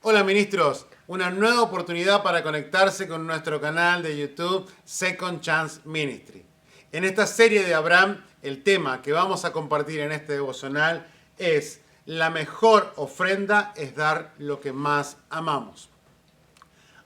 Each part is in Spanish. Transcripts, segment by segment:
Hola ministros, una nueva oportunidad para conectarse con nuestro canal de YouTube Second Chance Ministry. En esta serie de Abraham, el tema que vamos a compartir en este devocional es: la mejor ofrenda es dar lo que más amamos.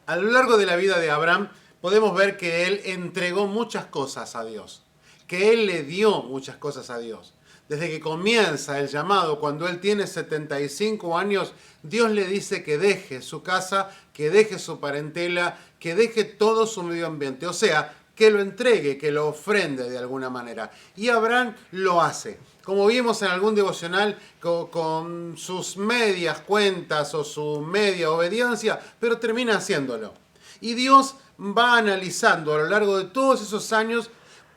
A lo largo de la vida de Abraham podemos ver que él entregó muchas cosas a Dios, que él le dio muchas cosas a Dios. Desde que comienza el llamado, cuando él tiene 75 años, Dios le dice que deje su casa, que deje su parentela, que deje todo su medio ambiente. O sea, que lo entregue, que lo ofrende de alguna manera. Y Abraham lo hace. Como vimos en algún devocional, con sus medias cuentas o su media obediencia, pero termina haciéndolo. Y Dios va analizando a lo largo de todos esos años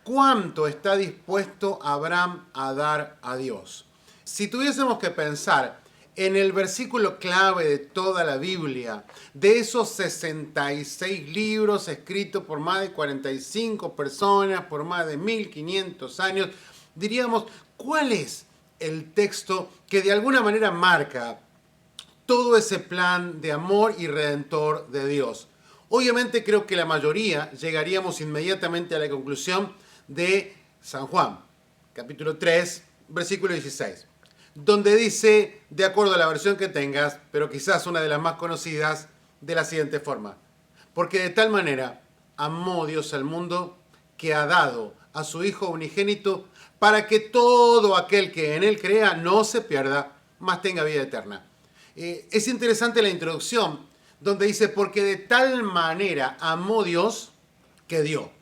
cuánto está dispuesto Abraham a dar a Dios. Si tuviésemos que pensar en el versículo clave de toda la Biblia, de esos 66 libros escritos por más de 45 personas, por más de 1500 años, diríamos, ¿cuál es el texto que de alguna manera marca todo ese plan de amor y redentor de Dios? Obviamente creo que la mayoría llegaríamos inmediatamente a la conclusión de San Juan, capítulo 3, versículo 16, donde dice, de acuerdo a la versión que tengas, pero quizás una de las más conocidas, de la siguiente forma: porque de tal manera amó Dios al mundo que ha dado a su Hijo unigénito para que todo aquel que en él crea no se pierda, mas tenga vida eterna. Es interesante la introducción donde dice, porque de tal manera amó Dios que dio.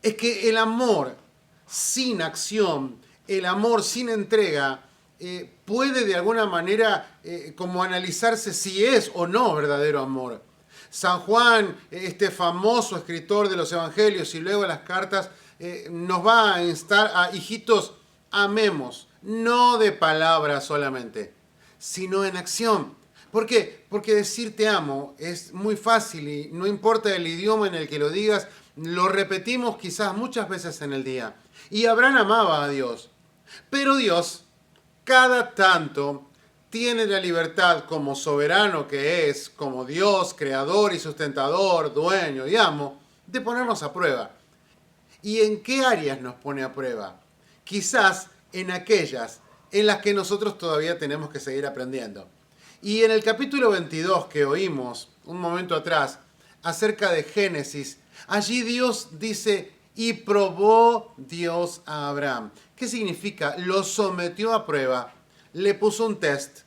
Es que el amor sin acción, el amor sin entrega, puede de alguna manera como analizarse si es o no verdadero amor. San Juan, este famoso escritor de los evangelios y luego las cartas, nos va a instar a: hijitos, amemos, no de palabra solamente, sino en acción. ¿Por qué? Porque decir te amo es muy fácil y no importa el idioma en el que lo digas, lo repetimos quizás muchas veces en el día. Y Abraham amaba a Dios. Pero Dios, cada tanto, tiene la libertad, como soberano que es, como Dios, creador y sustentador, dueño y amo, de ponernos a prueba. ¿Y en qué áreas nos pone a prueba? Quizás en aquellas en las que nosotros todavía tenemos que seguir aprendiendo. Y en el capítulo 22 que oímos un momento atrás, acerca de Génesis, allí Dios dice: y probó Dios a Abraham. ¿Qué significa? Lo sometió a prueba, le puso un test.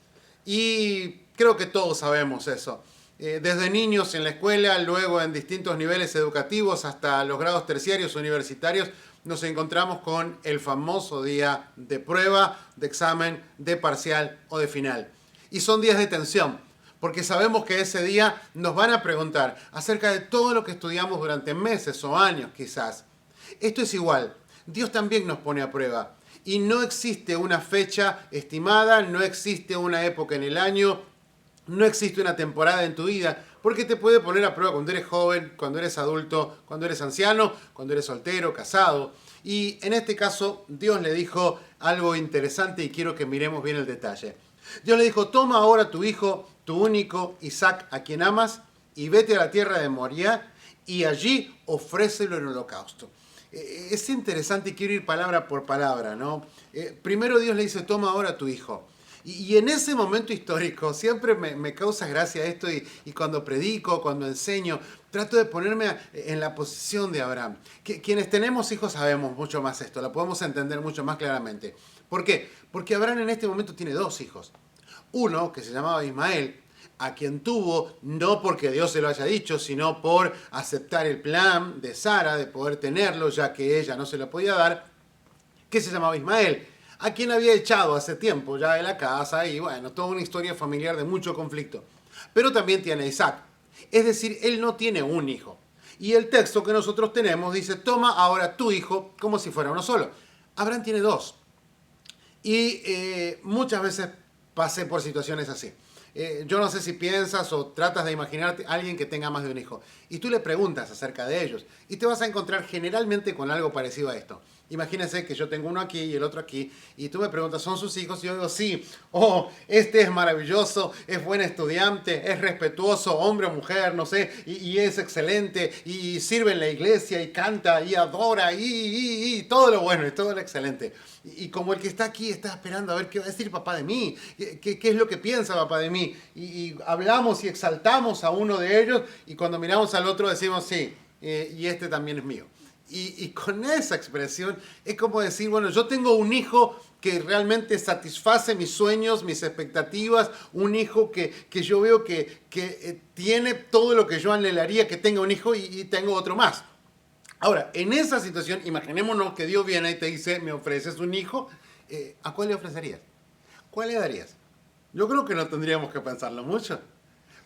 Y creo que todos sabemos eso. Desde niños en la escuela, luego en distintos niveles educativos, hasta los grados terciarios universitarios, nos encontramos con el famoso día de prueba, de examen, de parcial o de final. Y son días de tensión, porque sabemos que ese día nos van a preguntar acerca de todo lo que estudiamos durante meses o años quizás. Esto es igual, Dios también nos pone a prueba. Y no existe una fecha estimada, no existe una época en el año, no existe una temporada en tu vida, porque te puede poner a prueba cuando eres joven, cuando eres adulto, cuando eres anciano, cuando eres soltero, casado. Y en este caso, Dios le dijo algo interesante y quiero que miremos bien el detalle. Dios le dijo: toma ahora tu hijo, tu único, Isaac, a quien amas, y vete a la tierra de Moriah, y allí ofrécelo en holocausto. Es interesante y quiero ir palabra por palabra, ¿no? Primero Dios le dice: toma ahora tu hijo. Y en ese momento histórico siempre me causa gracia esto y cuando predico, cuando enseño, trato de ponerme en la posición de Abraham. Quienes tenemos hijos sabemos mucho más esto, lo podemos entender mucho más claramente. ¿Por qué? Porque Abraham en este momento tiene dos hijos. Uno que se llamaba Ismael, a quien tuvo no porque Dios se lo haya dicho, sino por aceptar el plan de Sara de poder tenerlo, ya que ella no se lo podía dar, que se llamaba Ismael, a quien había echado hace tiempo ya de la casa y bueno, toda una historia familiar de mucho conflicto. Pero también tiene a Isaac, es decir, él no tiene un hijo. Y el texto que nosotros tenemos dice: toma ahora tu hijo, como si fuera uno solo. Abraham tiene dos. Y muchas veces pasé por situaciones así. Yo no sé si piensas o tratas de imaginarte a alguien que tenga más de un hijo. Y tú le preguntas acerca de ellos. Y te vas a encontrar generalmente con algo parecido a esto. Imagínense que yo tengo uno aquí y el otro aquí, y tú me preguntas, ¿son sus hijos? Y yo digo, sí. Oh, este es maravilloso, es buen estudiante, es respetuoso, hombre o mujer, no sé, y es excelente, y sirve en la iglesia, y canta, y adora, y todo lo bueno, y todo lo excelente. Y como el que está aquí está esperando a ver qué va a decir papá de mí, qué es lo que piensa papá de mí, y hablamos y exaltamos a uno de ellos, y cuando miramos al otro decimos, sí, y este también es mío. Y con esa expresión es como decir, bueno, yo tengo un hijo que realmente satisface mis sueños, mis expectativas, un hijo que yo veo que tiene todo lo que yo anhelaría que tenga un hijo y tengo otro más. Ahora, en esa situación, imaginémonos que Dios viene y te dice, me ofreces un hijo, ¿a cuál le ofrecerías? ¿Cuál le darías? Yo creo que no tendríamos que pensarlo mucho.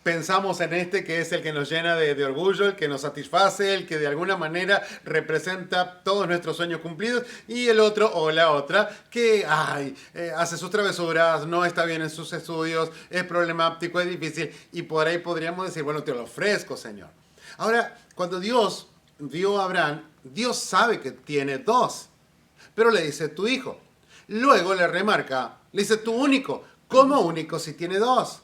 Pensamos en este que es el que nos llena de orgullo, el que nos satisface, el que de alguna manera representa todos nuestros sueños cumplidos, y el otro o la otra que hace sus travesuras, no está bien en sus estudios, es problemático, es difícil, y por ahí podríamos decir, bueno, te lo ofrezco, Señor. Ahora, cuando Dios vio a Abraham, Dios sabe que tiene dos, pero le dice tu hijo. Luego le remarca, le dice tu único. ¿Cómo único si tiene dos?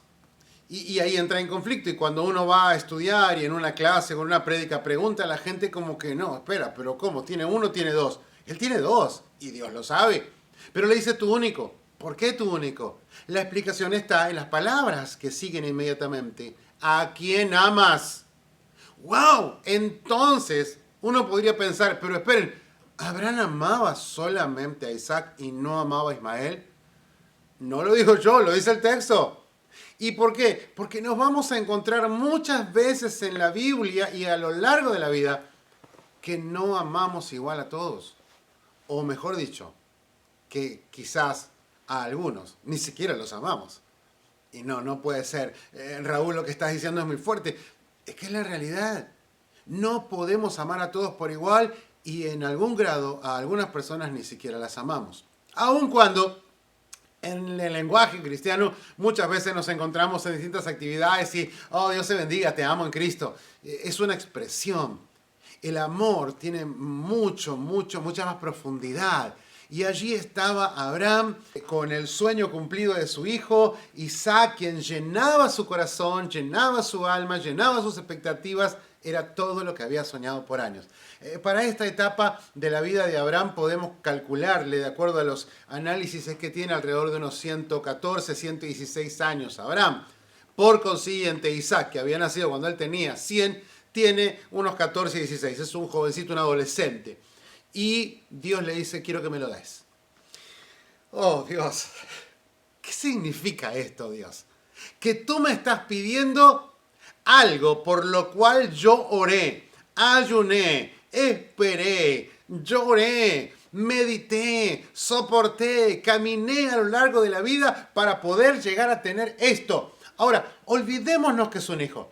Y ahí entra en conflicto. Y cuando uno va a estudiar y en una clase, con una prédica, pregunta a la gente como que no, espera, pero ¿cómo? ¿Tiene uno o tiene dos? Él tiene dos y Dios lo sabe. Pero le dice tu único. ¿Por qué tu único? La explicación está en las palabras que siguen inmediatamente. ¿A quién amas? ¡Wow! Entonces uno podría pensar, pero esperen, ¿Abraham amaba solamente a Isaac y no amaba a Ismael? No lo digo yo, lo dice el texto. ¿Y por qué? Porque nos vamos a encontrar muchas veces en la Biblia y a lo largo de la vida que no amamos igual a todos. O mejor dicho, que quizás a algunos ni siquiera los amamos. Y no puede ser. Raúl, lo que estás diciendo es muy fuerte. Es que es la realidad. No podemos amar a todos por igual y en algún grado a algunas personas ni siquiera las amamos. Aun cuando en el lenguaje cristiano muchas veces nos encontramos en distintas actividades y, oh, Dios te bendiga, te amo en Cristo. Es una expresión. El amor tiene mucha más profundidad. Y allí estaba Abraham con el sueño cumplido de su hijo, Isaac, quien llenaba su corazón, llenaba su alma, llenaba sus expectativas, era todo lo que había soñado por años. Para esta etapa de la vida de Abraham podemos calcularle, de acuerdo a los análisis, es que tiene alrededor de unos 114, 116 años Abraham. Por consiguiente, Isaac, que había nacido cuando él tenía 100, tiene unos 14, 16. Es un jovencito, un adolescente. Y Dios le dice, quiero que me lo des. Oh, Dios. ¿Qué significa esto, Dios? Que tú me estás pidiendo algo por lo cual yo oré, ayuné, esperé, lloré, medité, soporté, caminé a lo largo de la vida para poder llegar a tener esto. Ahora, olvidémonos que es un hijo.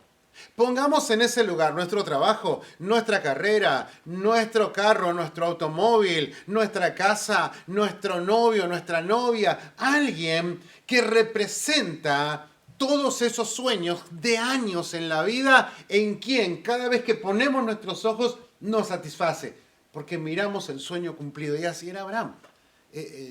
Pongamos en ese lugar nuestro trabajo, nuestra carrera, nuestro carro, nuestro automóvil, nuestra casa, nuestro novio, nuestra novia, alguien que representa todos esos sueños de años en la vida en quien cada vez que ponemos nuestros ojos nos satisface, porque miramos el sueño cumplido. Y así era Abraham.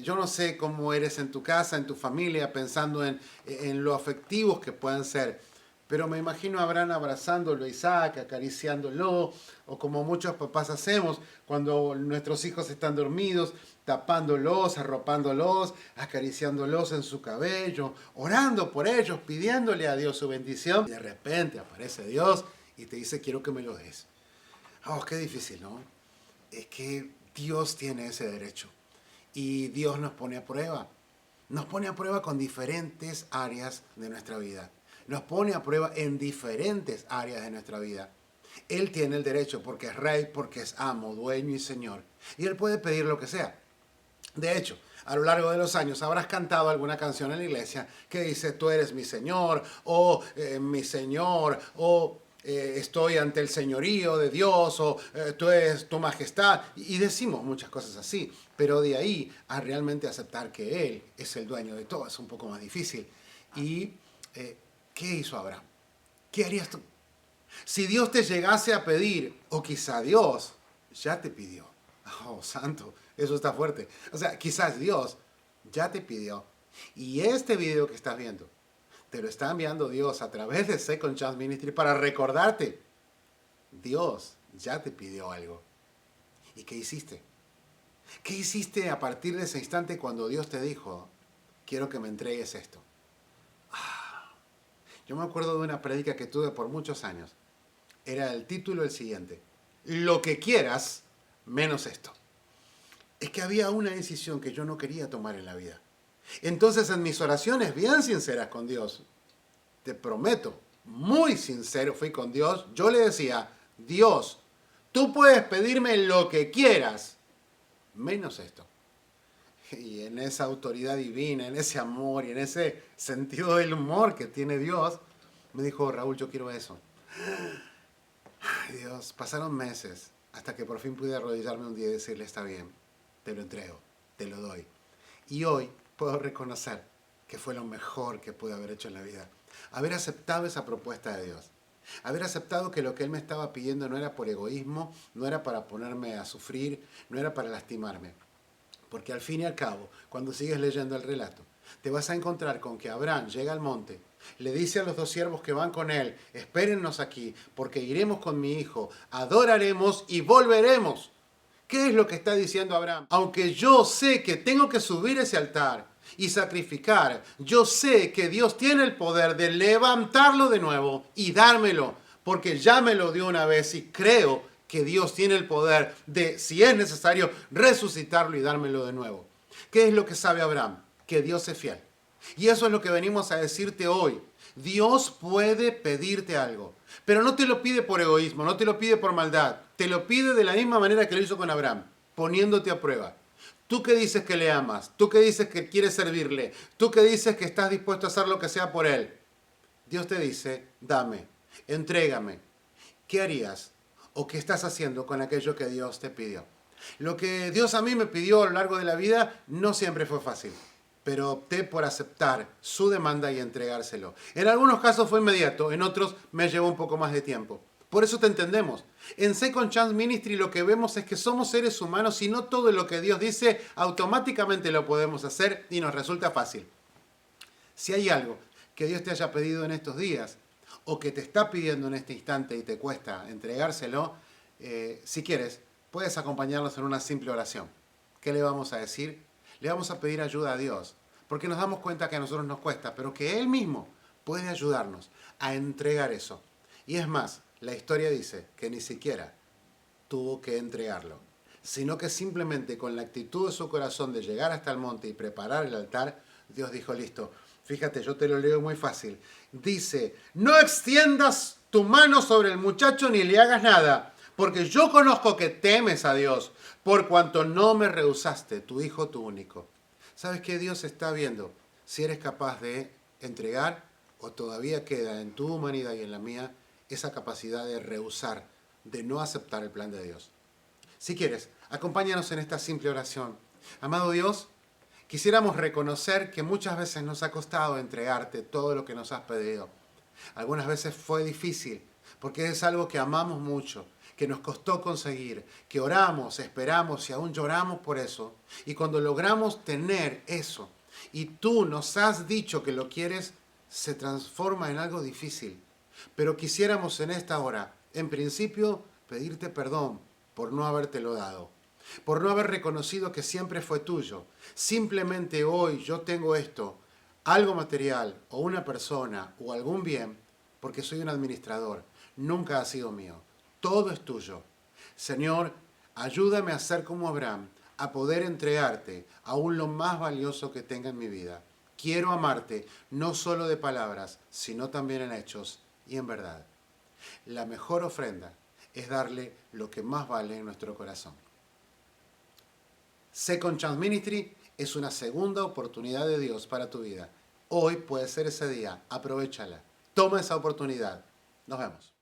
Yo no sé cómo eres en tu casa, en tu familia, pensando en lo afectivos que puedan ser. Pero me imagino a Abraham abrazándolo a Isaac, acariciándolo, o como muchos papás hacemos cuando nuestros hijos están dormidos, tapándolos, arropándolos, acariciándolos en su cabello, orando por ellos, pidiéndole a Dios su bendición. Y de repente aparece Dios y te dice, quiero que me lo des. Oh, qué difícil, ¿no? Es que Dios tiene ese derecho. Y Dios nos pone a prueba. Nos pone a prueba con diferentes áreas de nuestra vida. Nos pone a prueba en diferentes áreas de nuestra vida. Él tiene el derecho porque es rey, porque es amo, dueño y señor. Y Él puede pedir lo que sea. De hecho, a lo largo de los años habrás cantado alguna canción en la iglesia que dice, tú eres mi señor, o mi señor, o estoy ante el señorío de Dios, o tú eres tu majestad. Y decimos muchas cosas así, pero de ahí a realmente aceptar que Él es el dueño de todo es un poco más difícil. Y ¿qué hizo Abraham? ¿Qué harías tú? Si Dios te llegase a pedir, o quizá Dios ya te pidió, Oh, santo, eso está fuerte. O sea, quizás Dios ya te pidió. Y este video que estás viendo, te lo está enviando Dios a través de Second Chance Ministry para recordarte. Dios ya te pidió algo. ¿Y qué hiciste? ¿Qué hiciste a partir de ese instante cuando Dios te dijo, quiero que me entregues esto? Yo me acuerdo de una prédica que tuve por muchos años. Era el título el siguiente: lo que quieras menos esto. Es que había una decisión que yo no quería tomar en la vida. Entonces en mis oraciones bien sinceras con Dios, te prometo, muy sincero fui con Dios, yo le decía, Dios, tú puedes pedirme lo que quieras, menos esto. Y en esa autoridad divina, en ese amor y en ese sentido del humor que tiene Dios, me dijo, Raúl, yo quiero eso. Ay, Dios, pasaron meses hasta que por fin pude arrodillarme un día y decirle, está bien, te lo entrego, te lo doy. Y hoy puedo reconocer que fue lo mejor que pude haber hecho en la vida. Haber aceptado esa propuesta de Dios. Haber aceptado que lo que Él me estaba pidiendo no era por egoísmo, no era para ponerme a sufrir, no era para lastimarme. Porque al fin y al cabo, cuando sigues leyendo el relato, te vas a encontrar con que Abraham llega al monte, le dice a los dos siervos que van con él, espérennos aquí, porque iremos con mi hijo, adoraremos y volveremos. ¿Qué es lo que está diciendo Abraham? Aunque yo sé que tengo que subir ese altar y sacrificar, yo sé que Dios tiene el poder de levantarlo de nuevo y dármelo, porque ya me lo dio una vez y creo que Dios tiene el poder de, si es necesario, resucitarlo y dármelo de nuevo. ¿Qué es lo que sabe Abraham? Que Dios es fiel. Y eso es lo que venimos a decirte hoy. Dios puede pedirte algo, pero no te lo pide por egoísmo, no te lo pide por maldad. Te lo pide de la misma manera que lo hizo con Abraham, poniéndote a prueba. Tú que dices que le amas, tú que dices que quieres servirle, tú que dices que estás dispuesto a hacer lo que sea por él. Dios te dice, dame, entrégame. ¿Qué harías o qué estás haciendo con aquello que Dios te pidió? Lo que Dios a mí me pidió a lo largo de la vida no siempre fue fácil, pero opté por aceptar su demanda y entregárselo. En algunos casos fue inmediato, en otros me llevó un poco más de tiempo. Por eso te entendemos. En Second Chance Ministry lo que vemos es que somos seres humanos y no todo lo que Dios dice automáticamente lo podemos hacer y nos resulta fácil. Si hay algo que Dios te haya pedido en estos días o que te está pidiendo en este instante y te cuesta entregárselo, si quieres, puedes acompañarnos en una simple oración. ¿Qué le vamos a decir? Le vamos a pedir ayuda a Dios, porque nos damos cuenta que a nosotros nos cuesta, pero que Él mismo puede ayudarnos a entregar eso. Y es más, la historia dice que ni siquiera tuvo que entregarlo, sino que simplemente con la actitud de su corazón de llegar hasta el monte y preparar el altar, Dios dijo, listo, fíjate, yo te lo leo muy fácil. Dice, no extiendas tu mano sobre el muchacho ni le hagas nada, porque yo conozco que temes a Dios, por cuanto no me rehusaste, tu hijo, tu único. ¿Sabes qué? Dios está viendo si eres capaz de entregar o todavía queda en tu humanidad y en la mía esa capacidad de rehusar, de no aceptar el plan de Dios. Si quieres, acompáñanos en esta simple oración. Amado Dios, quisiéramos reconocer que muchas veces nos ha costado entregarte todo lo que nos has pedido. Algunas veces fue difícil, porque es algo que amamos mucho, que nos costó conseguir, que oramos, esperamos y aún lloramos por eso. Y cuando logramos tener eso, y tú nos has dicho que lo quieres, se transforma en algo difícil. Pero quisiéramos en esta hora, en principio, pedirte perdón por no habértelo dado, por no haber reconocido que siempre fue tuyo. Simplemente hoy yo tengo esto, algo material o una persona o algún bien, porque soy un administrador, nunca ha sido mío. Todo es tuyo. Señor, ayúdame a ser como Abraham, a poder entregarte aún lo más valioso que tenga en mi vida. Quiero amarte, no solo de palabras, sino también en hechos y en verdad. La mejor ofrenda es darle lo que más vale en nuestro corazón. Second Chance Ministry es una segunda oportunidad de Dios para tu vida. Hoy puede ser ese día. Aprovéchala. Toma esa oportunidad. Nos vemos.